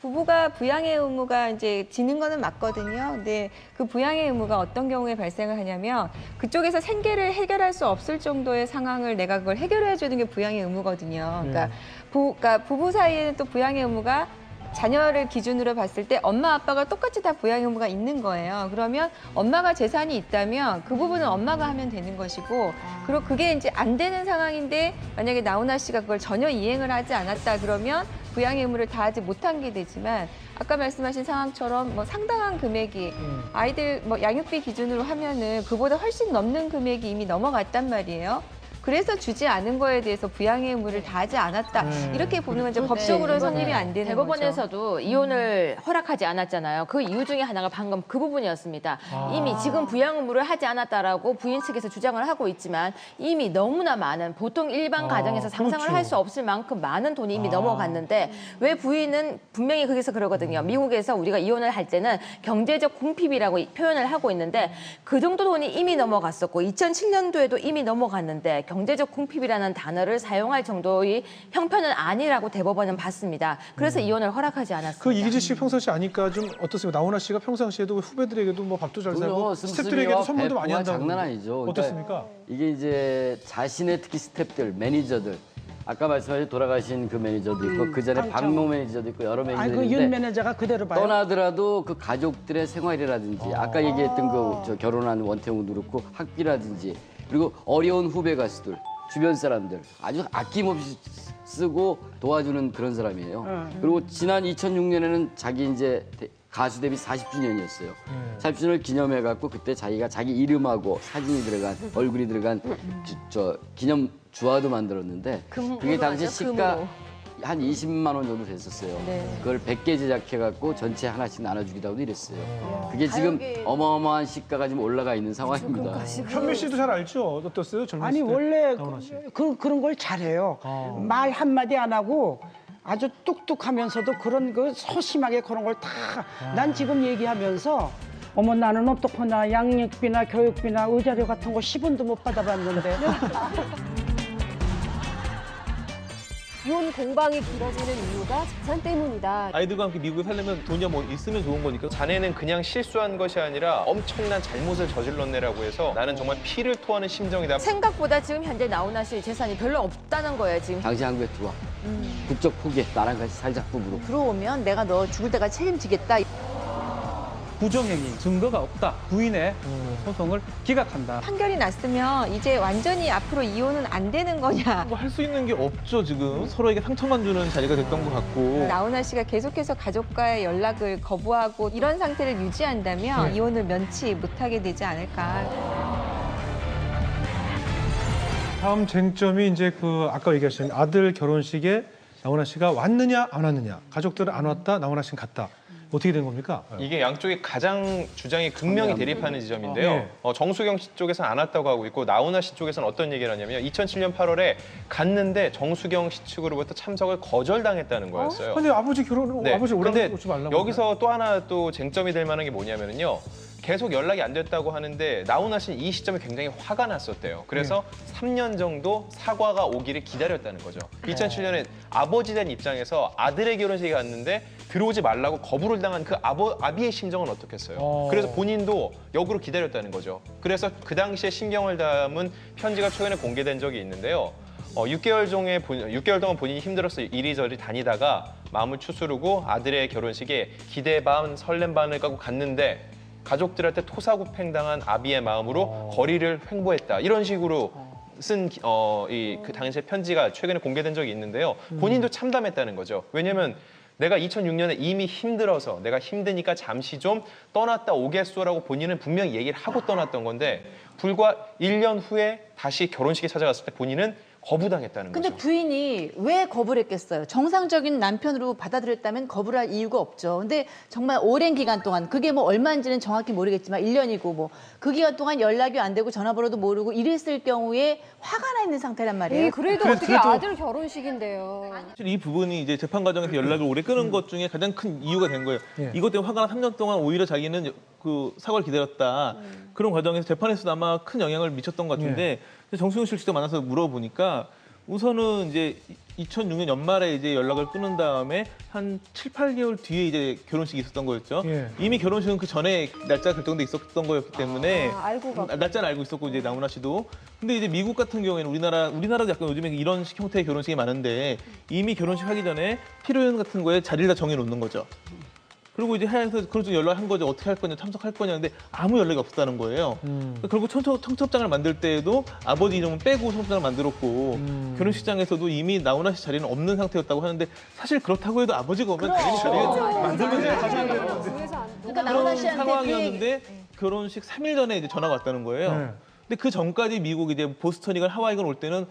부부가 부양의 의무가 이제 지는 거는 맞거든요. 근데 그 부양의 의무가 어떤 경우에 발생을 하냐면 그쪽에서 생계를 해결할 수 없을 정도의 상황을 내가 그걸 해결해 주는 게 부양의 의무거든요. 그러니까 부부 사이에는 또 부양의 의무가 자녀를 기준으로 봤을 때 엄마 아빠가 똑같이 다 부양 의무가 있는 거예요. 그러면 엄마가 재산이 있다면 그 부분은 엄마가 하면 되는 것이고 그리고 그게 이제 안 되는 상황인데 만약에 나훈아 씨가 그걸 전혀 이행을 하지 않았다 그러면 부양 의무를 다하지 못한 게 되지만 아까 말씀하신 상황처럼 뭐 상당한 금액이 아이들 뭐 양육비 기준으로 하면은 그보다 훨씬 넘는 금액이 이미 넘어갔단 말이에요. 그래서 주지 않은 거에 대해서 부양의 의무를 다하지 않았다. 이렇게 보는 건 이제 법적으로 성립이 안 되는 대법원에서도 거죠. 이혼을 허락하지 않았잖아요. 그 이유 중에 하나가 방금 그 부분이었습니다. 이미 지금 부양 의무를 하지 않았다라고 부인 측에서 주장을 하고 있지만 이미 너무나 많은 보통 일반 가정에서 상상을 할 수 없을 만큼 많은 돈이 이미 넘어갔는데 왜 부인은 분명히 거기서 그러거든요. 미국에서 우리가 이혼을 할 때는 경제적 궁핍이라고 표현을 하고 있는데 그 정도 돈이 이미 넘어갔었고 2007년도에도 이미 넘어갔는데 경제적 궁핍이라는 단어를 사용할 정도의 형편은 아니라고 대법원은 봤습니다. 그래서 이혼을 허락하지 않았습니다. 그 이기지 씨 평상시 아니까 좀 어떻습니까? 나훈아 씨가 평상시에도 후배들에게도 뭐 밥도 잘 사고 스태프들에게도 선물도 많이 한다고. 장난 아니죠. 어떻습니까? 그러니까 이게 이제 자신의 특히 스태프들, 매니저들. 아까 말씀하신 돌아가신 그 매니저도 있고 그 전에 박모 매니저도 있고 여러 매니저도 그 있는데 윤 매니저가 그대로 봐요. 떠나더라도 그 가족들의 생활이라든지 아까 얘기했던 그 결혼한 원태웅도 그렇고 학비라든지 그리고 어려운 후배 가수들, 주변 사람들 아주 아낌없이 쓰고 도와주는 그런 사람이에요. 그리고 지난 2006년에는 자기 이제 가수 데뷔 40주년이었어요. 40주년을 기념해갖고 그때 자기가 자기 이름하고 사진이 들어간 얼굴이 들어간 기념 주화도 만들었는데 그게 당시 시가 한 20만 원 정도 됐었어요. 그걸 100개 제작해갖고 전체 하나씩 나눠주기도 하고 이랬어요. 그게 지금 어마어마한 시가가 지금 올라가 있는 상황입니다. 현미 씨도 잘 알죠? 어떻어요? 젊었을 아니 때? 원래 나훈아 씨. 그런 걸 잘해요. 말 한마디 안 하고 아주 뚝뚝하면서도 그런 그 소심하게 그런 걸 다 난 지금 얘기하면서 어머 나는 어떡하나 양육비나 교육비나 의자료 같은 거 10원도 못 받아봤는데 이혼 공방이 길어지는 이유가 재산 때문이다. 아이들과 함께 미국에 살려면 돈이 뭐 있으면 좋은 거니까. 자네는 그냥 실수한 것이 아니라 엄청난 잘못을 저질렀네라고 해서 나는 정말 피를 토하는 심정이다. 생각보다 지금 현재 나훈아 씨 재산이 별로 없다는 거예요. 지금 당시 한국에 들어와. 국적 포기해. 나랑 같이 살자 부부로. 들어오면 내가 너 죽을 때까지 책임지겠다. 부정행위, 증거가 없다. 부인의 소송을 기각한다. 판결이 났으면 이제 완전히 앞으로 이혼은 안 되는 거냐. 뭐 할 수 있는 게 없죠 지금. 서로에게 상처만 주는 자리가 됐던 것 같고. 나훈아 씨가 계속해서 가족과의 연락을 거부하고 이런 상태를 유지한다면 이혼을 면치 못하게 되지 않을까. 다음 쟁점이 이제 그 아까 얘기하신 아들 결혼식에 나훈아 씨가 왔느냐 안 왔느냐. 가족들은 안 왔다, 나훈아 씨는 갔다. 어떻게 된 겁니까? 이게 양쪽이 가장 주장이 극명히 대립하는 지점인데요. 정수경 씨 쪽에서는 안 왔다고 하고 있고 나훈아 씨 쪽에서는 어떤 얘기를 하냐면 2007년 8월에 갔는데 정수경 씨 측으로부터 참석을 거절당했다는 거였어요. 근데 아버지 결혼을 아버지 근데 오라고 오지 말라고. 여기서 또 하나 또 쟁점이 될 만한 게 뭐냐면요. 계속 연락이 안 됐다고 하는데 나훈아 씨는 이 시점에 굉장히 화가 났었대요. 그래서 3년 정도 사과가 오기를 기다렸다는 거죠. 2007년에 아버지 된 입장에서 아들의 결혼식에 갔는데 들어오지 말라고 거부를 당한 그 아비의 심정은 어떻겠어요? 그래서 본인도 역으로 기다렸다는 거죠. 그래서 그 당시에 신경을 담은 편지가 최근에 공개된 적이 있는데요. 6개월 동안 본인이 힘들어서 이리저리 다니다가 마음을 추스르고 아들의 결혼식에 기대 반 설렘 반을 까고 갔는데 가족들한테 토사구팽당한 아비의 마음으로 거리를 횡보했다. 이런 식으로 쓴 그 당시의 편지가 최근에 공개된 적이 있는데요. 본인도 참담했다는 거죠. 왜냐면 내가 2006년에 이미 힘들어서 내가 힘드니까 잠시 좀 떠났다 오겠소라고 본인은 분명히 얘기를 하고 떠났던 건데 불과 1년 후에 다시 결혼식에 찾아갔을 때 본인은 거부당했다는 근데 거죠. 부인이 왜 거부를 했겠어요? 정상적인 남편으로 받아들였다면 거부를 할 이유가 없죠. 근데 정말 오랜 기간 동안 그게 뭐 얼마인지는 정확히 모르겠지만 1년이고 뭐 그 기간 동안 연락이 안 되고 전화번호도 모르고 이랬을 경우에 화가 나 있는 상태란 말이에요. 그래도 어떻게 아들 결혼식인데요. 사실 이 부분이 이제 재판 과정에서 연락을 오래 끊은 것 중에 가장 큰 이유가 된 거예요. 이것 때문에 화가 나 3년 동안 오히려 자기는 그 사과를 기다렸다. 그런 과정에서 재판에서도 아마 큰 영향을 미쳤던 것 같은데 정수경 씨를 직접 만나서 물어보니까 우선은 이제 2006년 연말에 이제 연락을 끊은 다음에 한 7, 8개월 뒤에 이제 결혼식이 있었던 거였죠. 예. 이미 결혼식은 그 전에 날짜가 결정돼 있었던 거였기 때문에 알고 가고. 날짜는 알고 있었고 이제 나훈아 씨도. 근데 이제 미국 같은 경우에는 우리나라도 약간 요즘에 이런 형태의 결혼식이 많은데 이미 결혼식 하기 전에披露宴 같은 거에 자리를 다 정해 놓는 거죠. 그리고 이제 해서 그런 쪽 연락한 거죠. 어떻게 할 거냐, 참석할 거냐. 근데 아무 연락이 없었다는 거예요. 결국 청첩장을 만들 때에도 아버지 이름은 빼고 청첩장을 만들었고 결혼식장에서도 이미 나훈아 씨 자리는 없는 상태였다고 하는데 사실 그렇다고 해도 아버지가 오면 당연히 자리를 만들면 돼요. 그러니까 나훈아 그런 씨한테 상황이었는데 결혼식 3일 전에 이제 전화가 왔다는 거예요. 네. 근데 그 전까지 미국 이제 보스턴이건 하와이건 올 때는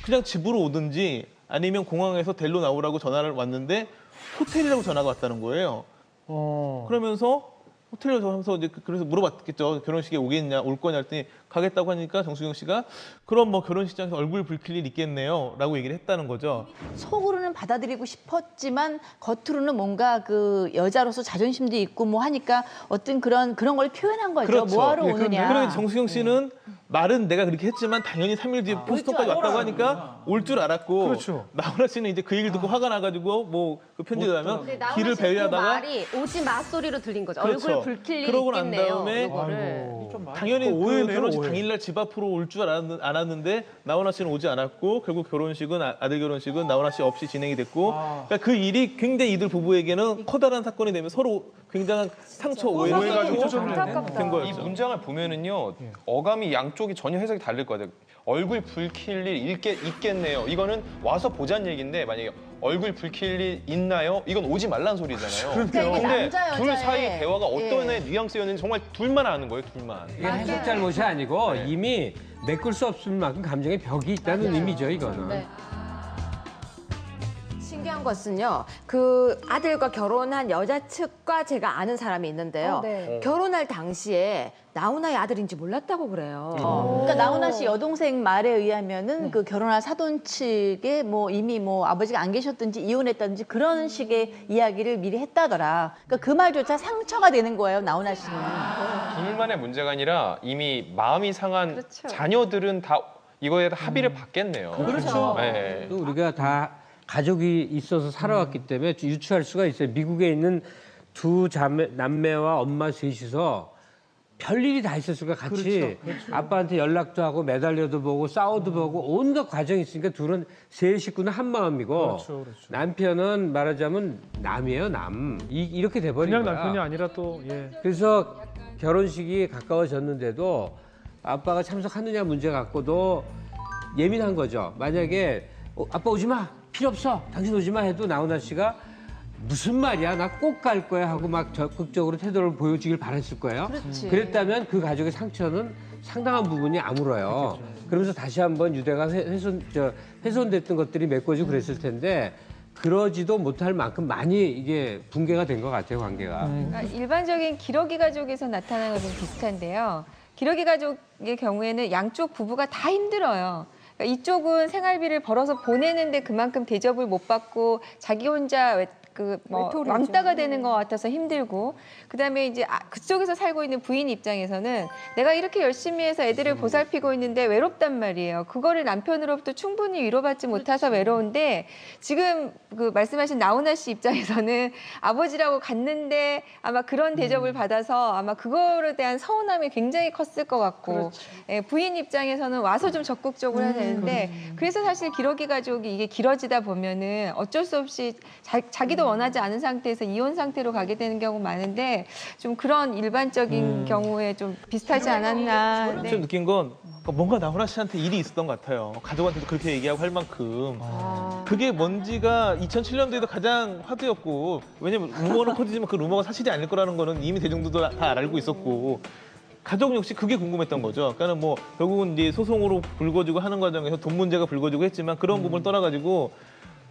그냥 집으로 오든지 아니면 공항에서 델로 나오라고 전화를 왔는데 호텔이라고 전화가 왔다는 거예요. 그러면서 호텔로 하면서 이제 그래서 물어봤겠죠. 결혼식에 오겠냐, 올 거냐 했더니 가겠다고 하니까 정수경 씨가 그럼 뭐 결혼식장에서 얼굴 붉힐 일 있겠네요라고 얘기를 했다는 거죠. 속으로는 받아들이고 싶었지만 겉으로는 뭔가 그 여자로서 자존심도 있고 뭐 하니까 어떤 그런 걸 표현한 거죠. 뭐하러 오느냐. 그러니까 정수경 씨는 말은 내가 그렇게 했지만 당연히 3일 뒤에 보스턴까지 왔다고 하니까 올 줄 알았고 그렇죠. 나훈아 씨는 이제 그 얘기를 듣고 화가 나가지고 뭐 그 편지를 하면 길을 그 배회하다가 말이 오지 마 소리로 들린 거죠. 그렇죠. 얼굴 붉힐 일 그러고 난 있겠네요. 다음에 이거를. 당연히 그 오해네요, 결혼식 오해. 당일날 집 앞으로 올 줄 알았는데 나훈아 씨는 오지 않았고 결국 결혼식은 아들 결혼식은 나훈아 씨 없이 진행이 됐고 그러니까 그 일이 굉장히 이들 부부에게는 커다란 사건이 되면 서로 굉장한 상처 오해를 된 이 거였죠. 문장을 보면은요 어감이 양쪽이 전혀 해석이 다를 거예요. 얼굴 붉힐 일 있겠네요. 이거는 와서 보자는 얘기인데 만약에 얼굴 붉힐 일 있나요? 이건 오지 말란 소리잖아요. 그러니까 이게 근데 남자, 둘 여자의- 사이 대화가 어떤 예. 뉘앙스였는지 정말 둘만 아는 거예요. 둘만. 이게 해석 잘못이 아니고 이미 메꿀 수 없을 만큼 감정의 벽이 있다는 의미죠, 이거는. 네. 신기한 것은요, 그 아들과 결혼한 여자 측과 제가 아는 사람이 있는데요. 네. 결혼할 당시에 나훈아의 아들인지 몰랐다고 그래요. 그러니까 나훈아 씨 여동생 말에 의하면은 그 결혼할 사돈 측에 뭐 이미 뭐 아버지가 안 계셨든지 이혼했다든지 그런 식의 이야기를 미리 했다더라. 그러니까 그 말조차 상처가 되는 거예요, 나훈아 씨는. 둘만의 문제가 아니라 이미 마음이 상한 그렇죠. 자녀들은 다 이거에 합의를 받겠네요. 그렇죠. 네. 또 우리가 다 가족이 있어서 살아왔기 때문에 유추할 수가 있어요. 미국에 있는 두 남매와 엄마 셋이서 별일이 다 있었을 거야, 같이. 아빠한테 연락도 하고 매달려도 보고 싸워도 보고 온갖 과정이 있으니까 둘은 세 식구는 한 마음이고 남편은 말하자면 남이에요, 남. 이렇게 돼버린 그냥 거야. 남편이 아니라 또 예. 그래서 결혼식이 가까워졌는데도 아빠가 참석하느냐 문제 갖고도 예민한 거죠. 만약에 아빠 오지 마, 필요 없어, 당신 오지 마 해도 나훈아 씨가 무슨 말이야, 나 꼭 갈 거야 하고 막 적극적으로 태도를 보여주길 바랬을 거예요. 그렇지. 그랬다면 그 가족의 상처는 상당한 부분이 아물어요. 그러면서 다시 한번 유대가 훼손됐던 것들이 메꿔지고 그랬을 텐데 그러지도 못할 만큼 많이 이게 붕괴가 된 것 같아요, 관계가. 그러니까 일반적인 기러기 가족에서 나타나는 것은 비슷한데요. 기러기 가족의 경우에는 양쪽 부부가 다 힘들어요. 그러니까 이쪽은 생활비를 벌어서 보내는데 그만큼 대접을 못 받고 자기 혼자 외톨이죠. 왕따가 되는 것 같아서 힘들고, 그다음에 이제 그쪽에서 살고 있는 부인 입장에서는 내가 이렇게 열심히 해서 애들을 보살피고 있는데 외롭단 말이에요. 그거를 남편으로부터 충분히 위로받지 못해서 외로운데, 지금 그 말씀하신 나훈아 씨 입장에서는 아버지라고 갔는데 아마 그런 대접을 받아서 아마 그거에 대한 서운함이 굉장히 컸을 것 같고, 예, 부인 입장에서는 와서 좀 적극적으로 해야 되는데, 그래서 사실 기러기 가족이 이게 길어지다 보면은 어쩔 수 없이 자기도 원하지 않은 상태에서 이혼 상태로 가게 되는 경우 많은데, 좀 그런 일반적인 경우에 좀 비슷하지 않았나. 좀 느낀 건 뭔가 나훈아 씨한테 일이 있었던 것 같아요. 가족한테도 그렇게 얘기하고 할 만큼. 그게 뭔지가 2007년도에도 가장 화두였고, 왜냐면 루머는 커지지만 그 루머가 사실이 아닐 거라는 거는 이미 대중들도 다 알고 있었고, 가족 역시 그게 궁금했던 거죠. 그러니까는 뭐 결국은 이제 소송으로 불거지고 하는 과정에서 돈 문제가 불거지고 했지만 그런 부분을 떠나가지고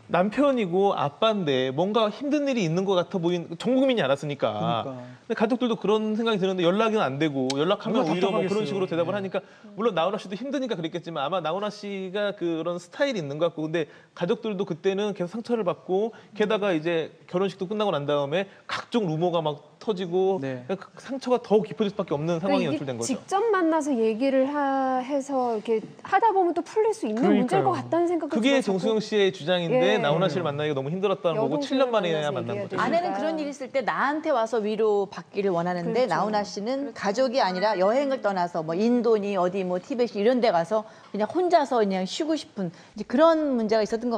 남편이고 아빠인데 뭔가 힘든 일이 있는 것 같아 보인, 전 국민이 알았으니까. 근데 가족들도 그런 생각이 드는데 연락은 안 되고, 연락하면 오히려 뭐 그런 식으로 대답을 하니까, 물론 나훈아 씨도 힘드니까 그랬겠지만 아마 나훈아 씨가 그런 스타일이 있는 것 같고, 근데 가족들도 그때는 계속 상처를 받고, 게다가 이제 결혼식도 끝나고 난 다음에 각종 루머가 막 터지고 네. 그 상처가 더 깊어질 수밖에 없는 상황이 그러니까 이게 연출된 거죠. 직접 만나서 얘기를 해서 이렇게 하다 보면 또 풀릴 수 있는 문제일 것 같다는 생각이 그게 들어요. 정수영 씨의 주장인데 예. 나훈아 씨를 만나기가 너무 힘들었다는 거고 여동생을 7년 만에야 만나서 만난 얘기해야 거죠. 되니까. 아내는 그런 일이 있을 때 나한테 와서 위로 받기를 원하는데 그렇죠. 나훈아 씨는 가족이 아니라 여행을 떠나서 뭐 인도니 어디 뭐 티벳이 이런 데 가서 그냥 혼자서 그냥 쉬고 싶은 이제 그런 문제가 있었던 것 같아요.